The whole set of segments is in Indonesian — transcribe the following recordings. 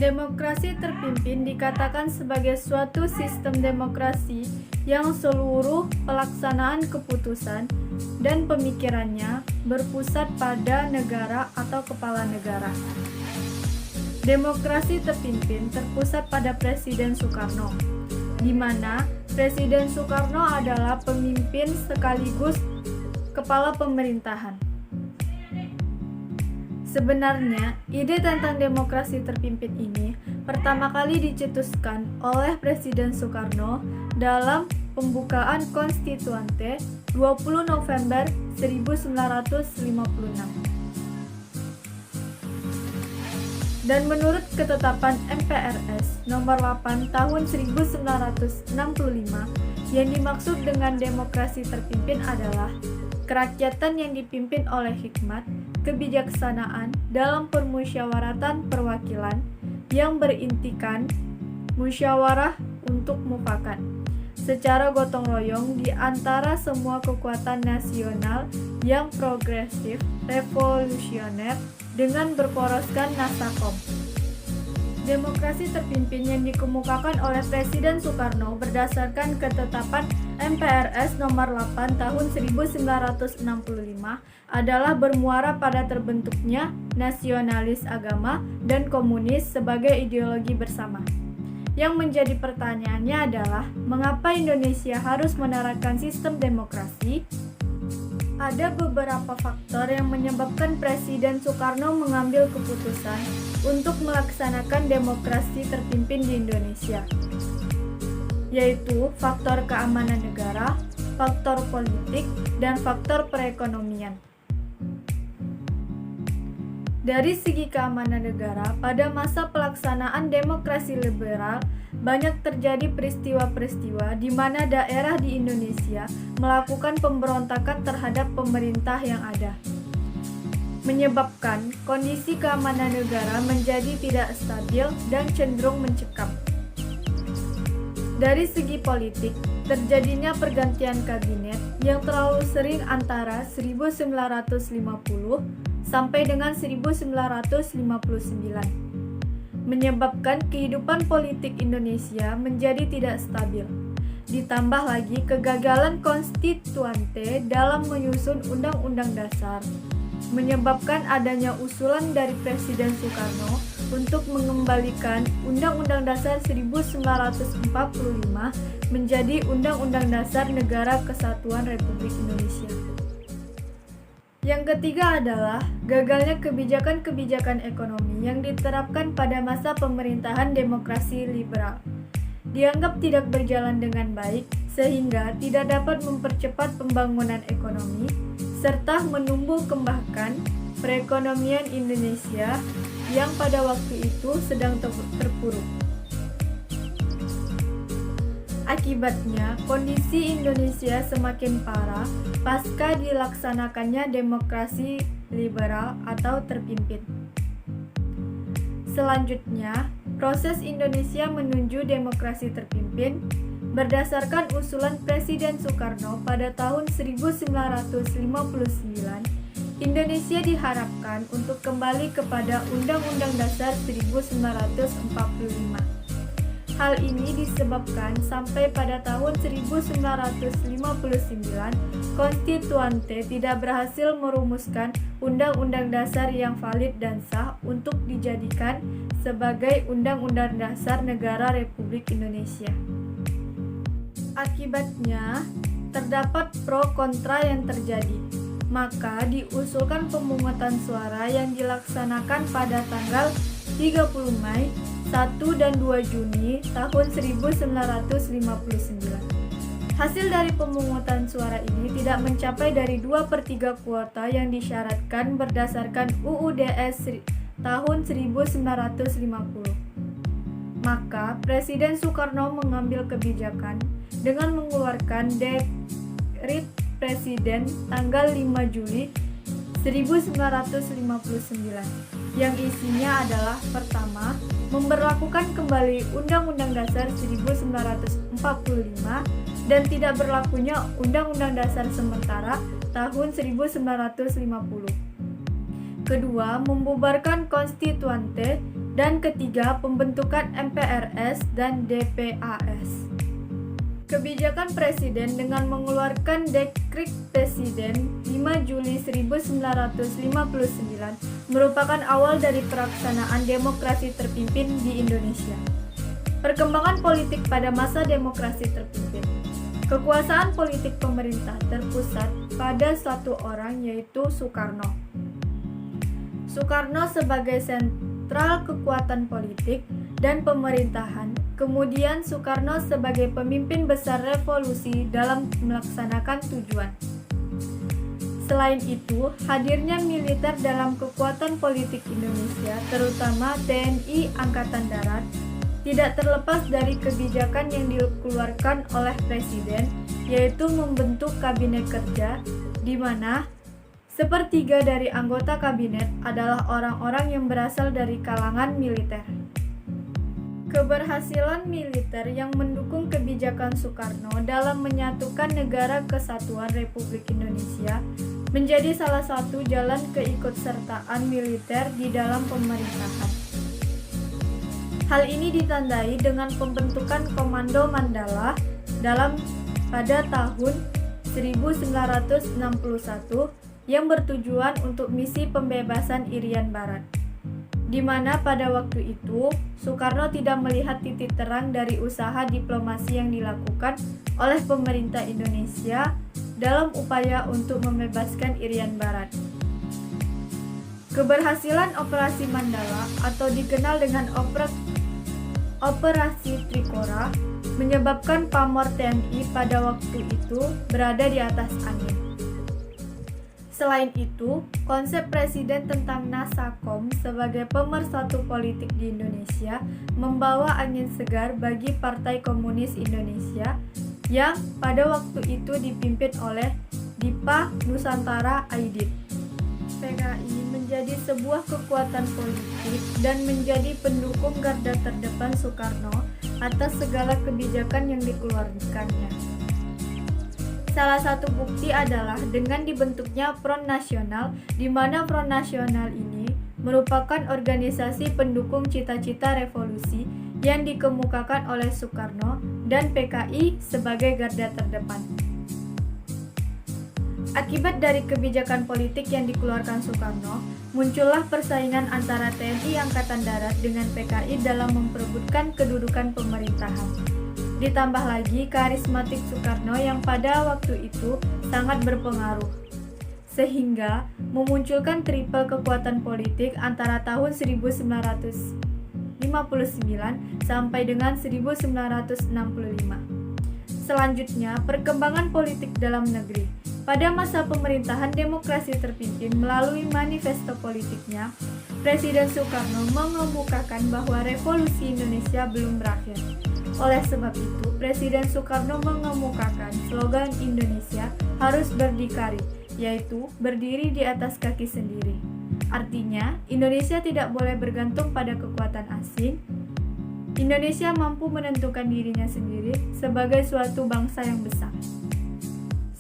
Demokrasi terpimpin dikatakan sebagai suatu sistem demokrasi yang seluruh pelaksanaan keputusan dan pemikirannya berpusat pada negara atau kepala negara. Demokrasi terpimpin terpusat pada Presiden Soekarno, di mana Presiden Soekarno adalah pemimpin sekaligus kepala pemerintahan. Sebenarnya, ide tentang demokrasi terpimpin ini pertama kali dicetuskan oleh Presiden Soekarno dalam pembukaan Konstituante 20 November 1956. Dan menurut ketetapan MPRS nomor 8 tahun 1965, yang dimaksud dengan demokrasi terpimpin adalah kerakyatan yang dipimpin oleh hikmat, kebijaksanaan dalam permusyawaratan perwakilan yang berintikan musyawarah untuk mufakat secara gotong royong di antara semua kekuatan nasional yang progresif, revolusioner dengan berporoskan nasakom. Demokrasi terpimpin yang dikemukakan oleh Presiden Soekarno berdasarkan ketetapan MPRS nomor 8 tahun 1965 adalah bermuara pada terbentuknya nasionalis agama dan komunis sebagai ideologi bersama. Yang menjadi pertanyaannya adalah, mengapa Indonesia harus menerapkan sistem demokrasi? Ada beberapa faktor yang menyebabkan Presiden Soekarno mengambil keputusan untuk melaksanakan demokrasi terpimpin di Indonesia, yaitu faktor keamanan negara, faktor politik, dan faktor perekonomian. Dari segi keamanan negara, pada masa pelaksanaan demokrasi liberal, banyak terjadi peristiwa-peristiwa di mana daerah di Indonesia melakukan pemberontakan terhadap pemerintah yang ada, menyebabkan kondisi keamanan negara menjadi tidak stabil dan cenderung mencekam. Dari segi politik, terjadinya pergantian kabinet yang terlalu sering antara 1950 sampai dengan 1959, menyebabkan kehidupan politik Indonesia menjadi tidak stabil. Ditambah lagi kegagalan konstituante dalam menyusun Undang-Undang Dasar, menyebabkan adanya usulan dari Presiden Soekarno untuk mengembalikan Undang-Undang Dasar 1945 menjadi Undang-Undang Dasar Negara Kesatuan Republik Indonesia. Yang ketiga adalah gagalnya kebijakan-kebijakan ekonomi yang diterapkan pada masa pemerintahan demokrasi liberal. Dianggap tidak berjalan dengan baik sehingga tidak dapat mempercepat pembangunan ekonomi serta menumbuh kembangkan perekonomian Indonesia yang pada waktu itu sedang terpuruk. Akibatnya, kondisi Indonesia semakin parah pasca dilaksanakannya demokrasi liberal atau terpimpin. Selanjutnya, proses Indonesia menuju demokrasi terpimpin berdasarkan usulan Presiden Soekarno pada tahun 1959, Indonesia diharapkan untuk kembali kepada Undang-Undang Dasar 1945. Hal ini disebabkan sampai pada tahun 1959, Konstituante tidak berhasil merumuskan Undang-Undang Dasar yang valid dan sah untuk dijadikan sebagai Undang-Undang Dasar Negara Republik Indonesia. Akibatnya, terdapat pro kontra yang terjadi. Maka diusulkan pemungutan suara yang dilaksanakan pada tanggal 30 Mei, 1 dan 2 Juni tahun 1959. Hasil dari pemungutan suara ini tidak mencapai dari 2/3 kuota yang disyaratkan berdasarkan UUDS tahun 1950. Maka Presiden Soekarno mengambil kebijakan dengan mengeluarkan Dekret Presiden tanggal 5 Juli 1959 yang isinya adalah: pertama, memberlakukan kembali Undang-Undang Dasar 1945 dan tidak berlakunya Undang-Undang Dasar sementara tahun 1950. Kedua, membubarkan Konstituante Dan ketiga, pembentukan MPRS dan DPAS. Kebijakan Presiden dengan mengeluarkan Dekret Presiden 5 Juli 1959 merupakan awal dari pelaksanaan demokrasi terpimpin di Indonesia. Perkembangan politik pada masa demokrasi terpimpin. Kekuasaan politik pemerintah terpusat pada satu orang, yaitu Soekarno. Soekarno sebagai sentral kekuatan politik dan pemerintahan, kemudian Soekarno sebagai pemimpin besar revolusi dalam melaksanakan tujuan. Selain itu, hadirnya militer dalam kekuatan politik Indonesia, terutama TNI Angkatan Darat, tidak terlepas dari kebijakan yang dikeluarkan oleh Presiden, yaitu membentuk kabinet kerja, di mana sepertiga dari anggota kabinet adalah orang-orang yang berasal dari kalangan militer. Keberhasilan militer yang mendukung kebijakan Soekarno dalam menyatukan Negara Kesatuan Republik Indonesia menjadi salah satu jalan keikutsertaan militer di dalam pemerintahan. Hal ini ditandai dengan pembentukan Komando Mandala pada tahun 1961 yang bertujuan untuk misi pembebasan Irian Barat, di mana pada waktu itu Soekarno tidak melihat titik terang dari usaha diplomasi yang dilakukan oleh pemerintah Indonesia dalam upaya untuk membebaskan Irian Barat. Keberhasilan Operasi Mandala atau dikenal dengan Operasi Trikora menyebabkan pamor TNI pada waktu itu berada di atas angin. Selain itu, konsep Presiden tentang Nasakom sebagai pemersatu politik di Indonesia membawa angin segar bagi Partai Komunis Indonesia yang pada waktu itu dipimpin oleh Dipa Nusantara Aidit. PKI menjadi sebuah kekuatan politik dan menjadi pendukung garda terdepan Soekarno atas segala kebijakan yang dikeluarkannya. Salah satu bukti adalah dengan dibentuknya Front Nasional, di mana Front Nasional ini merupakan organisasi pendukung cita-cita revolusi yang dikemukakan oleh Soekarno dan PKI sebagai garda terdepan. Akibat dari kebijakan politik yang dikeluarkan Soekarno, muncullah persaingan antara TNI Angkatan Darat dengan PKI dalam memperebutkan kedudukan pemerintahan. Ditambah lagi karismatik Soekarno yang pada waktu itu sangat berpengaruh, sehingga memunculkan triple kekuatan politik antara tahun 1959 sampai dengan 1965. Selanjutnya, perkembangan politik dalam negeri. Pada masa pemerintahan demokrasi terpimpin melalui manifesto politiknya, Presiden Soekarno mengemukakan bahwa revolusi Indonesia belum berakhir. Oleh sebab itu, Presiden Soekarno mengemukakan slogan Indonesia harus berdikari, yaitu berdiri di atas kaki sendiri. Artinya, Indonesia tidak boleh bergantung pada kekuatan asing. Indonesia mampu menentukan dirinya sendiri sebagai suatu bangsa yang besar.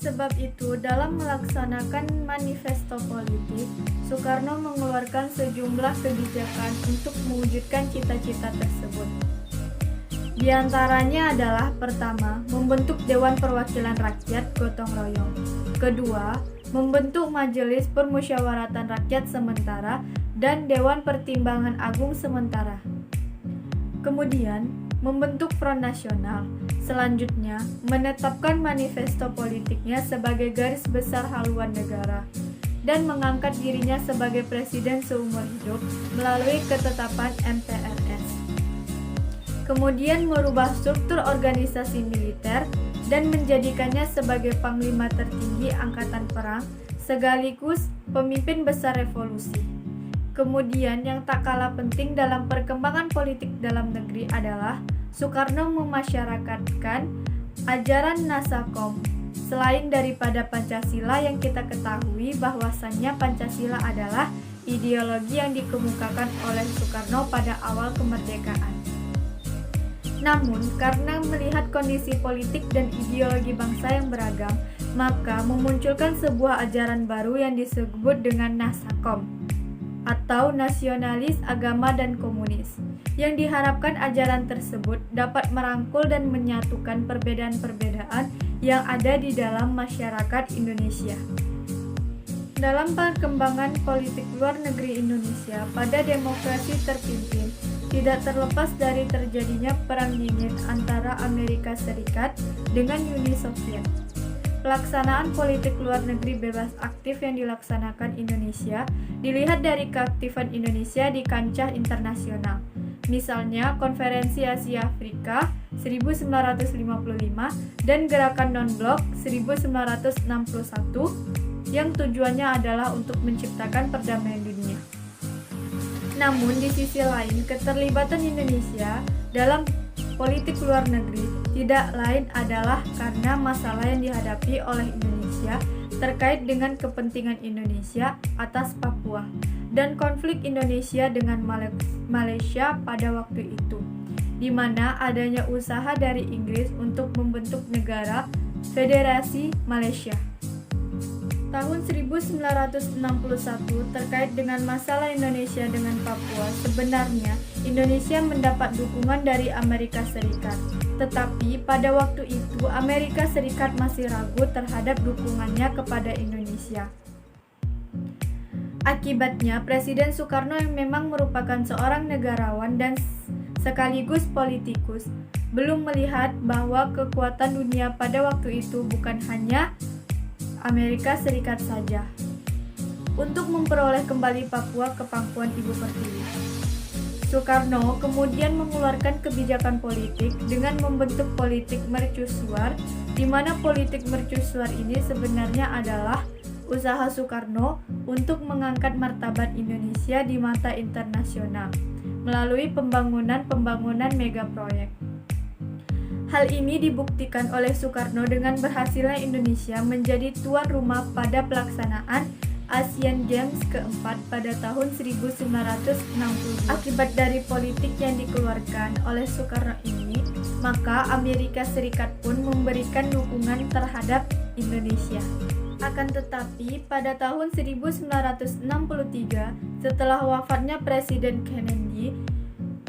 Sebab itu, dalam melaksanakan manifesto politik, Soekarno mengeluarkan sejumlah kebijakan untuk mewujudkan cita-cita tersebut. Di antaranya adalah pertama, membentuk Dewan Perwakilan Rakyat gotong royong. Kedua, membentuk Majelis Permusyawaratan Rakyat sementara dan Dewan Pertimbangan Agung sementara. Kemudian, membentuk Front Nasional. Selanjutnya, menetapkan manifesto politiknya sebagai garis besar haluan negara dan mengangkat dirinya sebagai presiden seumur hidup melalui ketetapan MPRS. Kemudian merubah struktur organisasi militer dan menjadikannya sebagai panglima tertinggi angkatan perang sekaligus pemimpin besar revolusi. Kemudian yang tak kalah penting dalam perkembangan politik dalam negeri adalah Soekarno memasyarakatkan ajaran Nasakom. Selain daripada Pancasila yang kita ketahui bahwasannya Pancasila adalah ideologi yang dikemukakan oleh Soekarno pada awal kemerdekaan. Namun, karena melihat kondisi politik dan ideologi bangsa yang beragam, maka memunculkan sebuah ajaran baru yang disebut dengan Nasakom. atau nasionalis agama dan komunis, yang diharapkan ajaran tersebut dapat merangkul dan menyatukan perbedaan-perbedaan yang ada di dalam masyarakat Indonesia. Dalam perkembangan politik luar negeri Indonesia pada demokrasi terpimpin, tidak terlepas dari terjadinya Perang Dingin antara Amerika Serikat dengan Uni Soviet. Pelaksanaan politik luar negeri bebas aktif yang dilaksanakan Indonesia dilihat dari keaktifan Indonesia di kancah internasional. Misalnya Konferensi Asia Afrika 1955 dan Gerakan Non-Blok 1961 yang tujuannya adalah untuk menciptakan perdamaian dunia. Namun di sisi lain, keterlibatan Indonesia dalam politik luar negeri tidak lain adalah karena masalah yang dihadapi oleh Indonesia terkait dengan kepentingan Indonesia atas Papua dan konflik Indonesia dengan Malaysia pada waktu itu, di mana adanya usaha dari Inggris untuk membentuk negara Federasi Malaysia. Tahun 1961 terkait dengan masalah Indonesia dengan Papua, sebenarnya Indonesia mendapat dukungan dari Amerika Serikat. Tetapi pada waktu itu Amerika Serikat masih ragu terhadap dukungannya kepada Indonesia. Akibatnya Presiden Soekarno yang memang merupakan seorang negarawan dan sekaligus politikus belum melihat bahwa kekuatan dunia pada waktu itu bukan hanya Amerika Serikat saja untuk memperoleh kembali Papua ke pangkuan Ibu Pertiwi. Soekarno kemudian mengeluarkan kebijakan politik dengan membentuk politik mercusuar, di mana politik mercusuar ini sebenarnya adalah usaha Soekarno untuk mengangkat martabat Indonesia di mata internasional melalui pembangunan megaproyek. Hal ini dibuktikan oleh Soekarno dengan berhasilnya Indonesia menjadi tuan rumah pada pelaksanaan Asian Games keempat pada tahun 1960. Akibat dari politik yang dikeluarkan oleh Soekarno ini, maka Amerika Serikat pun memberikan dukungan terhadap Indonesia. Akan tetapi, pada tahun 1963, setelah wafatnya Presiden Kennedy,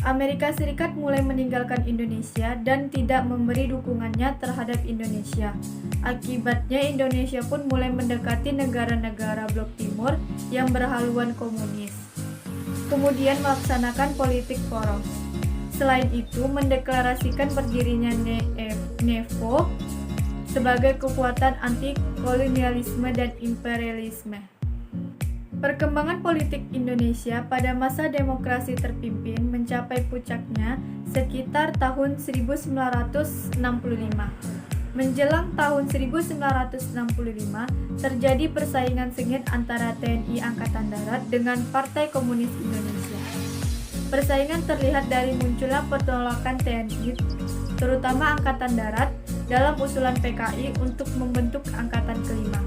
Amerika Serikat mulai meninggalkan Indonesia dan tidak memberi dukungannya terhadap Indonesia. Akibatnya Indonesia pun mulai mendekati negara-negara blok timur yang berhaluan komunis. Kemudian melaksanakan politik poros. Selain itu mendeklarasikan berdirinya NEVO sebagai kekuatan anti kolonialisme dan imperialisme. Perkembangan politik Indonesia pada masa demokrasi terpimpin mencapai puncaknya sekitar tahun 1965. Menjelang tahun 1965, terjadi persaingan sengit antara TNI Angkatan Darat dengan Partai Komunis Indonesia. Persaingan terlihat dari munculnya penolakan TNI, terutama Angkatan Darat, dalam usulan PKI untuk membentuk Angkatan Kelima.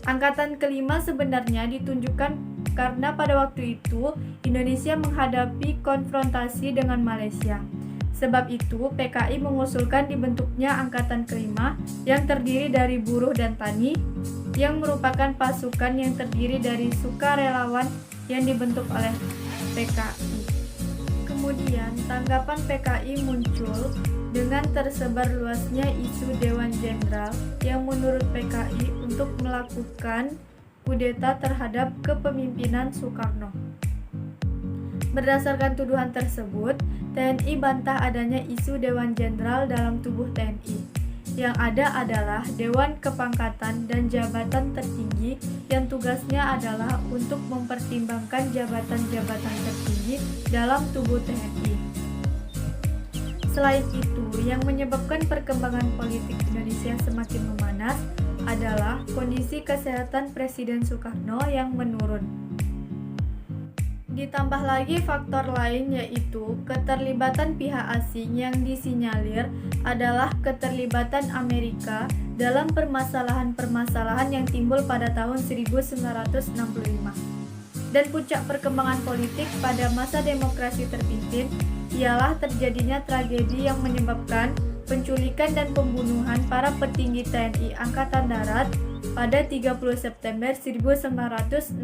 Angkatan Kelima sebenarnya ditunjukkan karena pada waktu itu Indonesia menghadapi konfrontasi dengan Malaysia. Sebab itu PKI mengusulkan dibentuknya Angkatan Kelima yang terdiri dari buruh dan tani, yang merupakan pasukan yang terdiri dari sukarelawan yang dibentuk oleh PKI. Kemudian tanggapan PKI muncul dengan tersebar luasnya isu Dewan Jenderal yang menurut PKI untuk melakukan kudeta terhadap kepemimpinan Soekarno. Berdasarkan tuduhan tersebut, TNI bantah adanya isu Dewan Jenderal dalam tubuh TNI. Yang ada adalah Dewan Kepangkatan dan Jabatan Tertinggi yang tugasnya adalah untuk mempertimbangkan jabatan-jabatan tertinggi dalam tubuh TNI. Selain itu, yang menyebabkan perkembangan politik Indonesia semakin memanas adalah kondisi kesehatan Presiden Soekarno yang menurun. Ditambah lagi faktor lain yaitu keterlibatan pihak asing yang disinyalir adalah keterlibatan Amerika dalam permasalahan-permasalahan yang timbul pada tahun 1965. Dan puncak perkembangan politik pada masa demokrasi terpimpin ialah terjadinya tragedi yang menyebabkan penculikan dan pembunuhan para petinggi TNI Angkatan Darat pada 30 September 1965.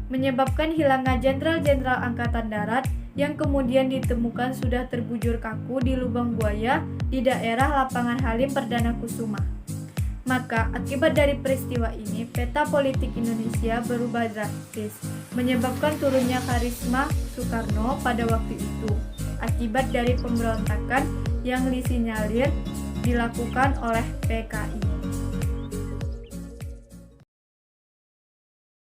menyebabkan hilangnya jenderal-jenderal Angkatan Darat yang kemudian ditemukan sudah terbujur kaku di lubang buaya di daerah Lapangan Halim Perdana Kusuma. Maka, akibat dari peristiwa ini, peta politik Indonesia berubah drastis, menyebabkan turunnya karisma Soekarno pada waktu itu, akibat dari pemberontakan yang disinyalir dilakukan oleh PKI.